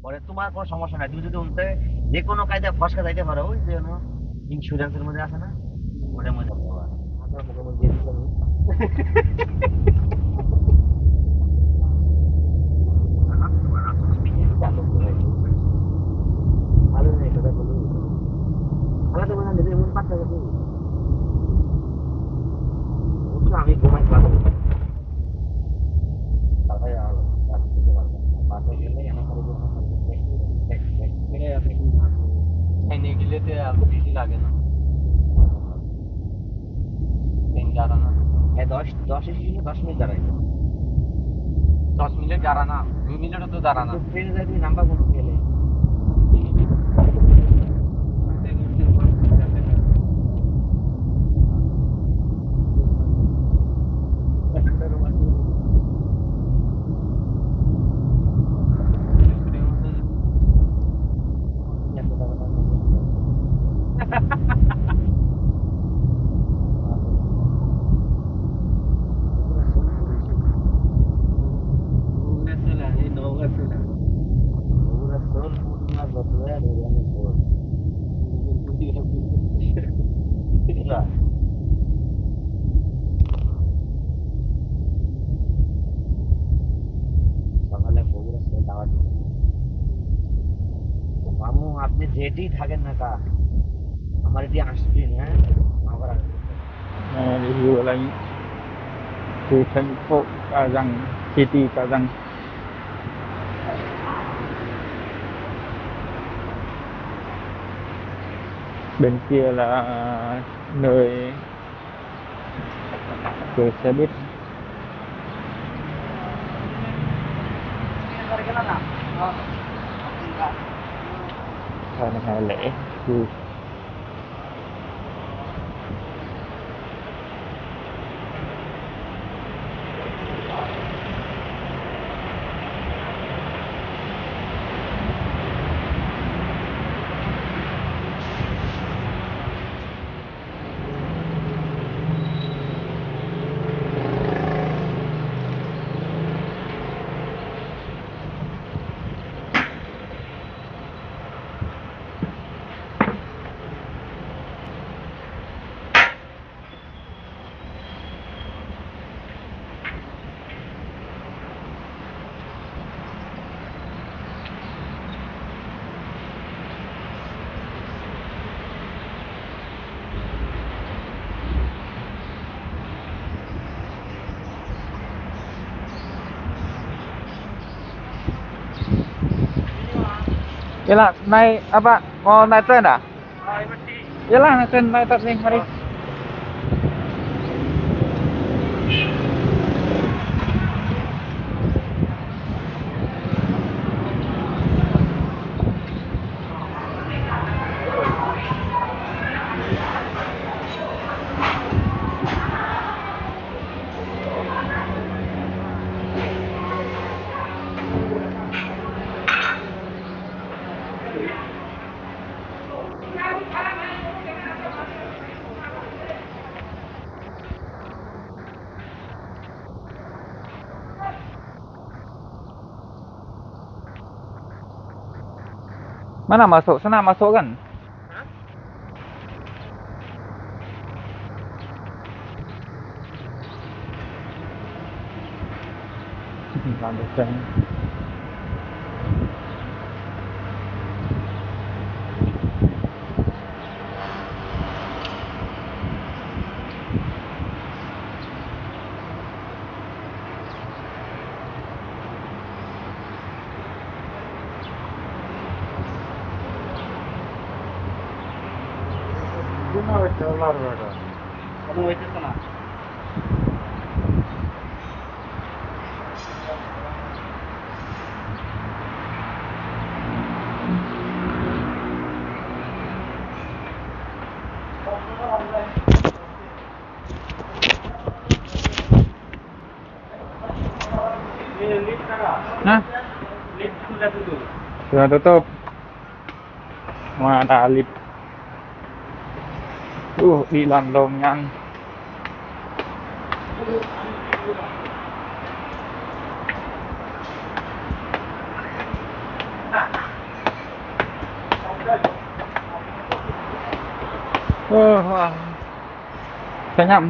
পরে তোমার কোনো সমস্যা নাই, তুমি যদি উনতে যে কোনো কায়দায় ফসকা যাইতে পারো, ওই যে ইন্স্যুরেন্সের মধ্যে আছে না, ওটার মধ্যে পাবা। আমার মুখে মুখে দিয়ে দিলাম। ভালো নেই কথা বলি, ভালো তো মনে হয় এমন পাত্তা গেছি। অবশ্য আমি ঘুমাই ভালো, তারপরে আর কাজ করতে পারবো না। বাসায় গেলে এমন করে যে আমার সাথে আপনি কি ট্রেনে গেলে তো আর বেশি লাগে না, ট্রেন দাঁড়ানো। হ্যাঁ, 10 মিনিট দাঁড়াই। 10 মিনিট দাঁড়া না, 2 মিনিটও তো দাঁড়া না। ট্রেনে যাই তুমি নাম্বার কোনো গেলে সকালে বগুড়া সে দাওয়াত দিবে। মামু আপনি যেটি থাকেন না কা, আমার এটি আসবেন, হ্যাঁ আমার আসবেন। review lagi di Tempo Kazang City Kazang. Bên kia là nơi gửi xe buýt. Đây là ngày lễ vui. Yalah, naik apa? Mau naik tren dah? Yalah, naik tren, naik tren nih, mari. Mana masuk? Sana masuk kan? Landasan. কোনো হইতেছে না। Hah? Sudah tutup. Mana ada lift. Di landongan. Wah. Senyap.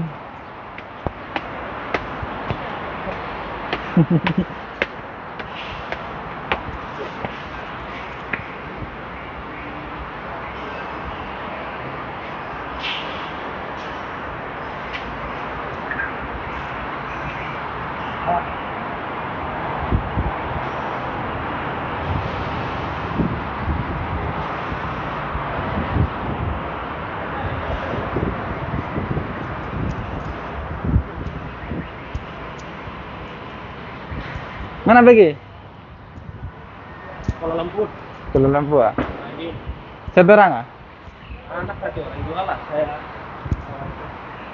Mana pergi? Kalau lampu, Kuala Lumpur ah? ini Seberang ah? anak satu orang jual lah saya.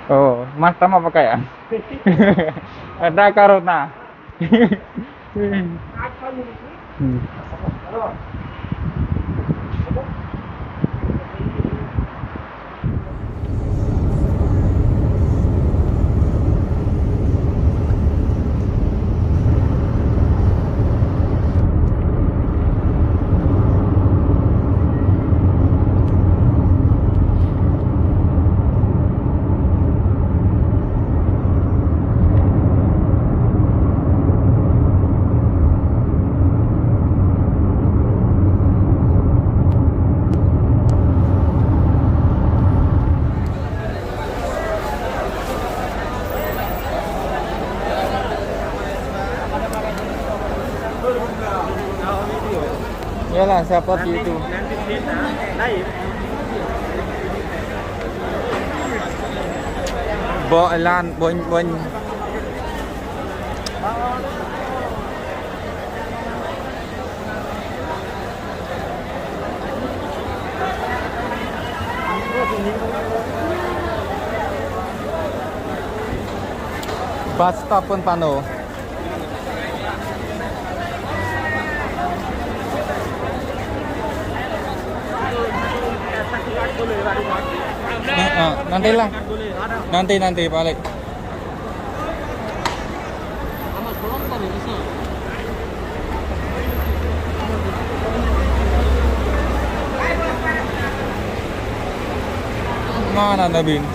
Oh, mas sama pakai ya? Ada karuna. Hmm. Iyalah seperti itu. Nanti kita live. Bolan boing. Bus stop pun penuh. Nanti lah. Nanti balik. Mana Nabin?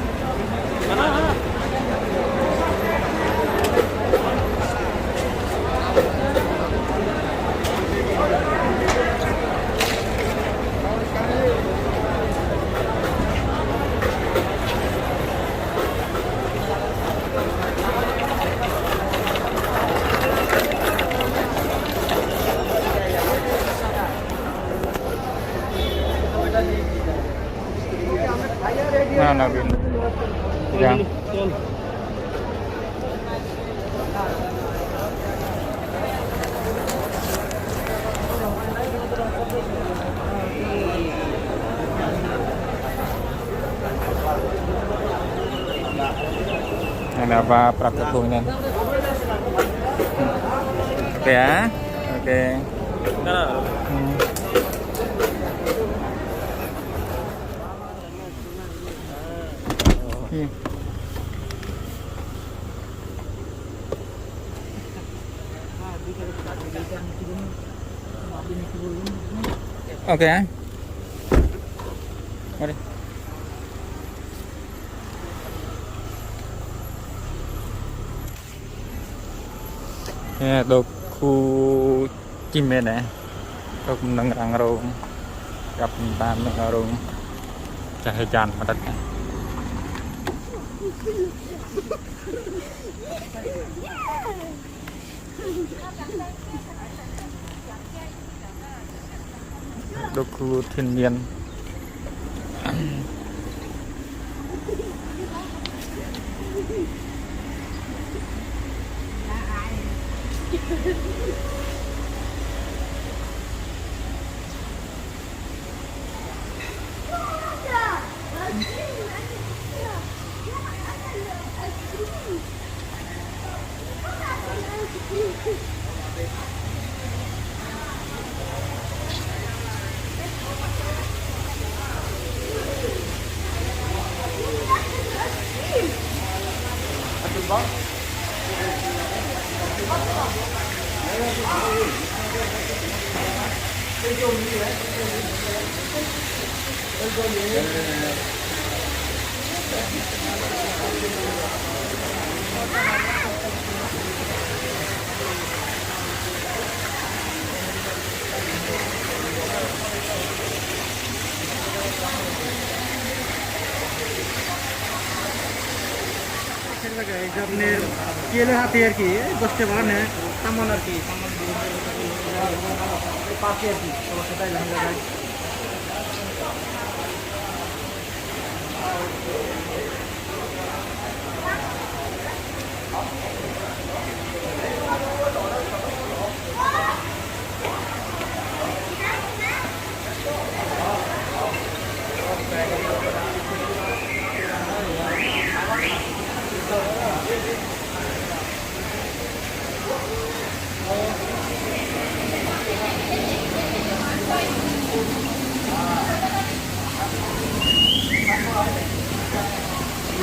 Nah, Nabin. Ya. Ada apa praktikumnya? Oke ya. Oke. Oke ya. Mari. Ya, doku cimen ya. Dok mendengar rong. Gặp ta mendengar rong. Cahaya jan madatnya. Doku thiên nhiên. আপনি কেলে হাতে আর কি 10 টাকা নেয় সামান আর কি পাশে আর কি সমস্যা তাই লেহেঙ্গা গাই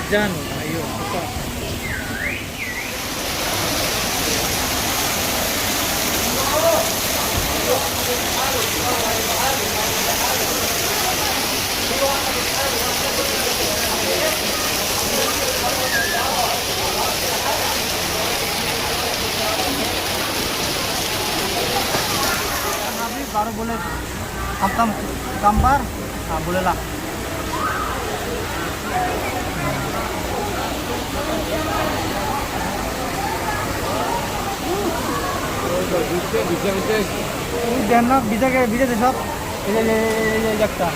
Hujan, ayo cepat. Habis baru boleh hantam gambar, nah bolehlah. bisa deh sob ini jakta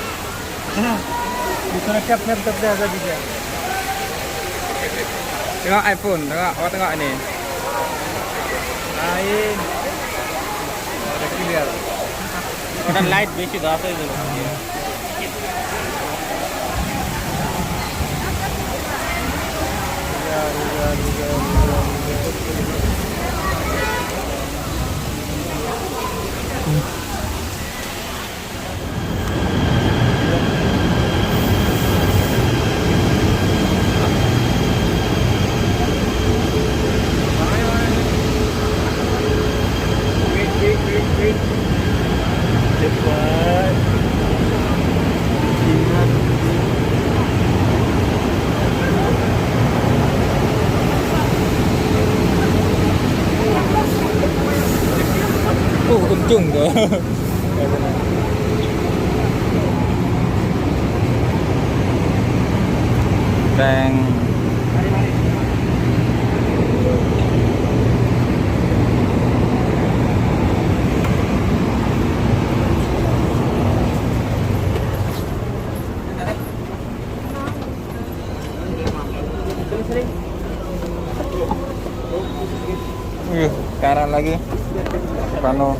bisa snap ada bisa Tengok iPhone, tengok ini. lain Ada clear. ওটা লাইট বেশি দাও তাই দিল cepat ingat Untung tuh. Bang. Karan lagi. Pano.